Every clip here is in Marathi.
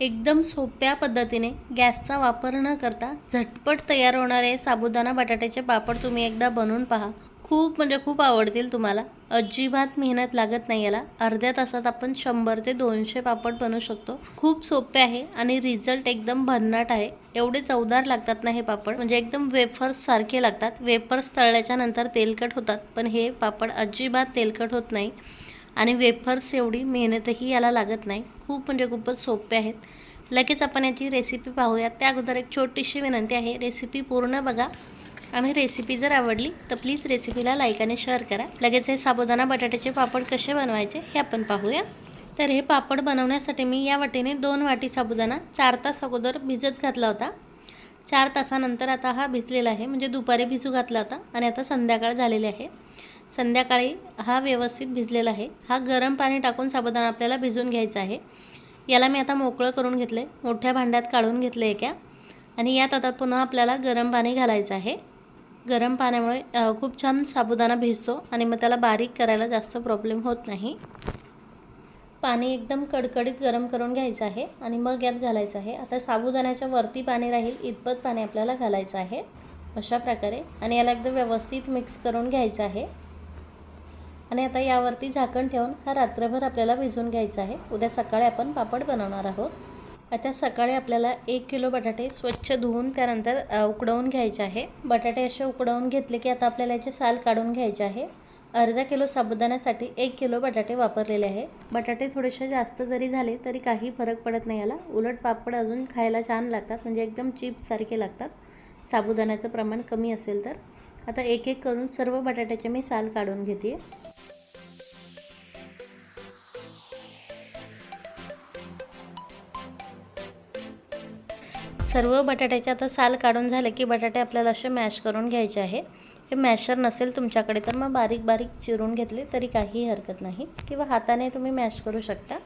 एकदम सोप्या पद्धतीने गॅसचा वापर न करता झटपट तयार होणारे साबुदाणा बटाट्याचे पापड तुम्ही एकदा बनवून पहा। खूप म्हणजे खूप आवडतील तुम्हाला। अजिबात मेहनत लागत नाही याला। अर्ध्या तासात आपण 100 ते 200 पापड बनवू शकतो। खूप सोपे आहे आणि रिझल्ट एकदम भन्नाट आहे। एवढे चवदार लागतात ना हे पापड, म्हणजे एकदम वेफर्स सारखे लागतात। वेफर्स तळल्याच्या नंतर तेलकट होतात, पण हे पापड अजिबात तेलकट होत नाही आणि वेफर्स एवढी मेहनतही याला लागत नाही। खूप म्हणजे खूपच सोपे आहेत। लगेच आपण याची रेसिपी पाहूया। त्या अगोदर एक छोटीशी विनंती आहे, रेसिपी पूर्ण बघा आणि रेसिपी जर आवडली तर प्लीज रेसिपीला लाईक आणि शेअर करा। लगेच हे साबुदाणा बटाट्याचे पापड कसे बनवायचे हे आपण पाहूया। तर हे पापड बनवण्यासाठी मी या वाटीने 2 वाटी साबुदाणा 4 तास अगोदर भिजत घातला होता। 4 तासानंतर आता हा भिजलेला आहे, म्हणजे दुपारी भिजू घातला होता आणि आता संध्याकाळ झालेली आहे। संध्याकाळी हा व्यवस्थित भिजलेला आहे। हा गरम पाणी टाकून साबुदाणा आपल्याला भिजून घ्यायचा आहे। याला मी आता मोकळं करून घेतले, मोठ्या भांड्यात काढून घेतले एका, आणि यात आता पुन्हा आपल्याला गरम पाणी घालायचं आहे। गरम पाण्यामुळे खूप छान साबुदाणा भिजतो आणि मग त्याला बारीक करायला जास्त प्रॉब्लेम होत नाही। पाणी एकदम कडकडीत गरम करून घ्यायचं आहे आणि मग यात घालायचं आहे। आता साबुदाण्याच्या वरती पाणी राहील इतपत पाणी आपल्याला घालायचं आहे अशा प्रकारे, आणि याला एकदम व्यवस्थित मिक्स करून घ्यायचं आहे। आणि आता यावरती झाकण ठेवून हा रात्रभर आपल्याला भिजवून घ्यायचा आहे। उद्या सकाळी आपण पापड बनवणार आहोत। आता सकाळी आपल्याला 1 किलो बटाटे स्वच्छ धुवून त्यानंतर उकडवून घ्यायचे आहे। बटाटे असे उकडवून घेतले की आता आपल्याला याचे साल काढून घ्यायचे आहे। अर्धा किलो साबुदाण्यासाठी 1 किलो बटाटे वापरलेले आहे। बटाटे थोडेसे जास्त जरी झाले तरी काही फरक पडत नाही याला। उलट पापड अजून खायला छान लागतात, म्हणजे एकदम चिप्स सारखे लागतात साबुदाण्याचं प्रमाण कमी असेल तर। आता एक एक करून सर्व बटाट्याचे मी साल काढून घेते। सर्व बटाट्याचे आता साल काढून झाले की बटाटे आपल्याला असे मॅश करून घ्यायचे आहे। हे मॅशर नसेल तुमच्याकडे तर मग बारीक बारीक चिरून घेतले तरी काही हरकत नाही, किंवा हाताने तुम्ही मॅश करू शकता।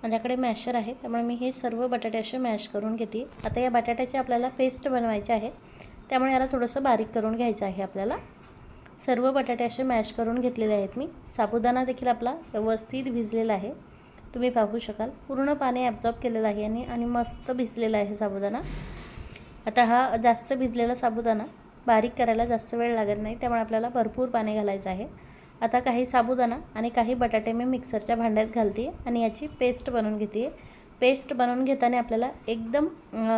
माझ्याकडे मॅशर आहे त्यामुळे मी हे सर्व बटाटे असे मॅश करून घेते। आता या बटाट्याची आपल्याला पेस्ट बनवायची आहे, त्यामुळे याला थोडंसं बारीक करून घ्यायचं आहे आपल्याला। सर्व बटाटे असे मॅश करून घेतलेले आहेत मी। साबुदाणा देखील आपला व्यवस्थित भिजलेला आहे, तुम्ही पाहू शकाल। पूर्ण पाणी ॲब्झॉर्ब केलेलं आहे आणि मस्त भिजलेला आहे साबुदाणा। आता हा जास्त भिजलेला साबुदाणा बारीक करायला जास्त वेळ लागत नाही, त्यामुळे आपल्याला भरपूर पाणी घालायचं आहे। आता काही साबुदाणा आणि काही बटाटे मी मिक्सरच्या भांड्यात घालते आणि याची पेस्ट बनवून घेते। पेस्ट बनवून घेताना आपल्याला एकदम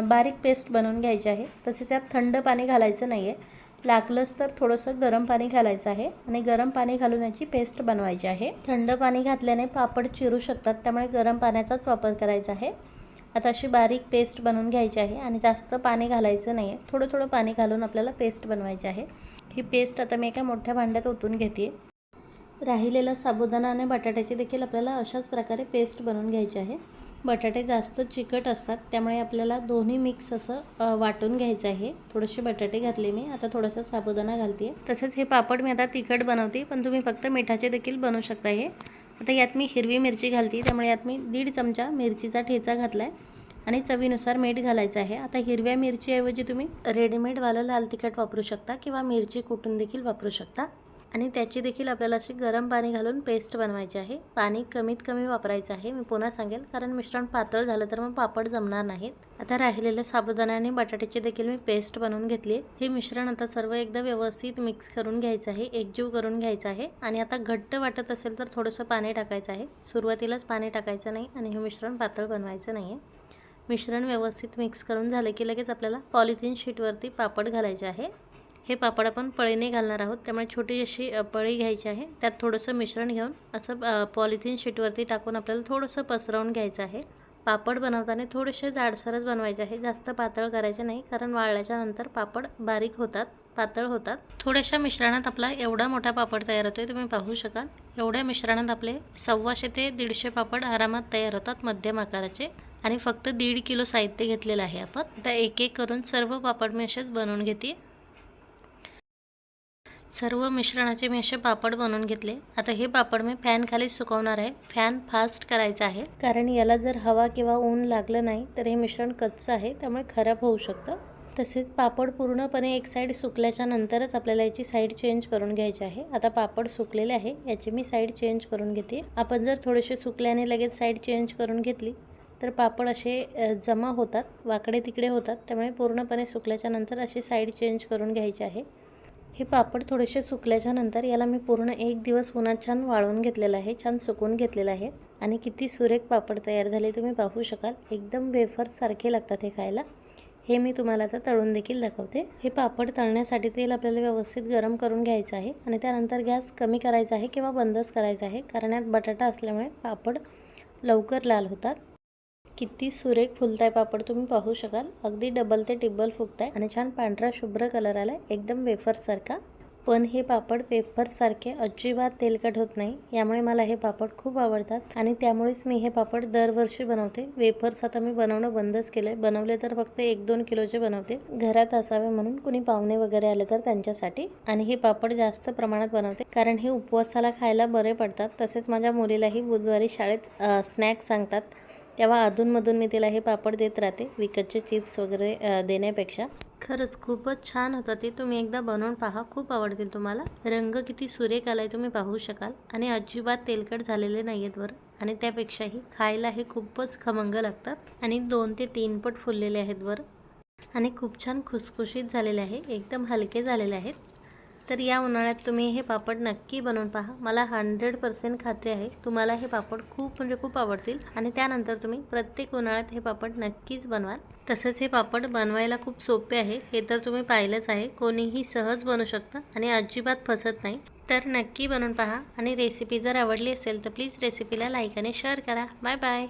बारीक पेस्ट बनवून घ्यायची आहे। तसेच यात थंड पाणी घालायचं नाही आहे, लागलंच तर थोडंसं गरम पाणी घालायचं आहे आणि गरम पाणी घालून याची पेस्ट बनवायची आहे। थंड पाणी घातल्याने पापड चिरू शकतात, त्यामुळे गरम पाण्याचाच वापर करायचा आहे। आता अशी बारीक पेस्ट बनवून घ्यायची आहे आणि जास्त पाणी घालायचं नाही आहे, थोडं थोडं पाणी घालून आपल्याला पेस्ट बनवायची आहे। ही पेस्ट आता मी एका मोठ्या भांड्यात ओतून घेते। राहिलेला साबुदाणा आणि बटाट्याची देखील आपल्याला अशाच प्रकारे पेस्ट बनवून घ्यायची आहे। बटाटे जास्त चिकट असतात, त्यामुळे आपल्याला दोन्ही मिक्स असं वाटून घ्यायचं आहे। थोडेसे बटाटे घातले मी, आता थोडासा साबुदाणा घालते। तसेच हे पापड मी आता तिखट बनवते, पण तुम्ही फक्त मिठाचे देखील बनवू शकता हे। आता यात मी हिरवी मिरची घालते, त्यामुळे यात मी 1.5 चमचा मिरचीचा ठेचा घातला आहे आणि चवीनुसार मीठ घालायचं आहे। आता हिरव्या मिरचीऐवजी तुम्ही रेडीमेडवालं लाल तिखट वापरू शकता किंवा मिरची कुटून देखील वापरू शकता। आणि त्याची देखील आपल्याला अशी गरम पाणी घालून पेस्ट बनवायची आहे। पाणी कमीत कमी वापरायचं आहे, मी पुन्हा सांगेल, कारण मिश्रण पातळ झालं तर मग पापड जमणार नाहीत। आता राहिलेले साबुदाणा आणि बटाट्याची देखील मी पेस्ट बनवून घेतली। हे मिश्रण आता सर्व एकदा व्यवस्थित मिक्स करून घ्यायचं आहे, एकजीव करून घ्यायचं आहे। आणि आता घट्ट वाटत असेल तर थोडंसं पाणी टाकायचं आहे, सुरुवातीलाच पाणी टाकायचं नाही आणि हे मिश्रण पातळ बनवायचं नाही आहे। मिश्रण व्यवस्थित मिक्स करून झाले की लगेच आपल्याला पॉलिथिन शीटवरती पापड घालायचे आहे। हे पापड आपण पळीने घालणार आहोत, त्यामुळे छोटी अशी पळी घ्यायची आहे। त्यात थोडंसं मिश्रण घेऊन असं पॉलिथिन शीटवरती टाकून आपल्याला थोडंसं पसरवून घ्यायचं आहे। पापड बनवताना थोडेसे जाडसरच बनवायचे आहे, जास्त पातळ करायचे नाही, कारण वाळल्याच्या नंतर पापड बारीक होतात, पातळ होतात। थोड्याशा मिश्रणात आपला एवढा मोठा पापड तयार होतोय, तुम्ही पाहू शकाल। एवढ्या मिश्रणात आपले 125 ते 150 पापड आरामात तयार होतात, मध्यम आकाराचे। आणि फक्त 1.5 किलो साहित्य घेतलेलं आहे आपण। आता एक एक करून सर्व पापड मी असेच बनवून घेते। सर्व मिश्रणाचे मी असे पापड बनवून घेतले। आता हे पापड मी फॅन खाली सुकवणार आहे। फॅन फास्ट करायचा आहे, कारण याला जर हवा किंवा ऊन लागलं नाही तर हे मिश्रण कच्चं आहे, त्यामुळे खराब होऊ शकतं। तसेच पापड पूर्णपणे एक साईड सुकल्याच्या नंतरच आपल्याला याची साईड चेंज करून घ्यायची आहे। आता पापड सुकलेले आहे, याची मी साईड चेंज करून घेते। आपण जर थोडेसे सुकल्याने लगेच साईड चेंज करून घेतली तर पापड असे जमा होतात, वाकडे तिकडे होतात. त्यामुळे पूर्णपणे सुकल्याच्या नंतर अशी साईड चेंज करून घ्यायची आहे. हे पापड थोडेसे सुकल्याच्या नंतर याला मी पूर्ण 1 दिवस उन्हात छान वाळवून घेतलेलं आहे, छान सुकवून घेतलेलं आहे. आणि किती सुरेख पापड तयार झाले तुम्ही पाहू शकाल. एकदम वेफर्ससारखे लागतात हे खायला. हे मी तुम्हाला आता तळून देखील दाखवते. हे पापड तळण्यासाठी तेल आपल्याला व्यवस्थित गरम करून घ्यायचं आहे आणि त्यानंतर गॅस कमी करायचा आहे किंवा बंदच करायचा आहे, कारण यात बटाटा असल्यामुळे पापड लवकर लाल होतात. किती सुरेख फुलताय पापड तुम्ही पाहू शकाल. अगदी डबल ते टिब्बल फुगताय आणि छान पांढरा शुभ्र कलर आलाय, एकदम वेफर्ससारखा. पण हे पापड वेफर्ससारखे अजिबात तेलकट होत नाही. यामुळे मला हे पापड खूप आवडतात आणि त्यामुळेच मी हे पापड दरवर्षी बनवते. वेफर्स आता मी बनवणं बंदच केलंय. बनवले तर फक्त 1-2 किलोचे बनवते, घरात असावे म्हणून. कुणी पाहुणे वगैरे आले तर त्यांच्यासाठी. आणि हे पापड जास्त प्रमाणात बनवते कारण हे उपवासाला खायला बरे पडतात. तसेच माझ्या मुलीलाही बुधवारी शाळेत स्नॅक्स सांगतात, तेव्हा अधूनमधून मी तिला हे पापड देत राहते, विकतचे चिप्स वगैरे देण्यापेक्षा. खरंच खूपच छान होतं ते. तुम्ही एकदा बनवून पहा, खूप आवडतील तुम्हाला. रंग किती सुरेख आलाय तुम्ही पाहू शकाल आणि अजिबात तेलकट झालेले नाही आहेत बरं. आणि त्यापेक्षाही खायला हे खूपच खमंग लागतात आणि 2 ते 3 पट फुललेले आहेत बरं. आणि खूप छान खुसखुशीत झालेले आहे, एकदम हलके झालेले आहेत. तर या उन्हाळ्यात तुम्ही हे पापड नक्की बनवून पहा. मला 100% खात्री आहे तुम्हाला हे पापड खूप म्हणजे खूप आवडतील आणि त्यानंतर तुम्ही प्रत्येक उन्हाळ्यात हे पापड नक्कीच बनवाल. तसंच हे पापड बनवायला खूप सोपे आहे, हे तर तुम्ही पाहिलंच आहे. कोणीही सहज बनवू शकतं आणि अजिबात फसत नाही. तर नक्की बनवून पहा आणि रेसिपी जर आवडली असेल तर प्लीज रेसिपीला लाईक आणि शेअर करा. Bye bye.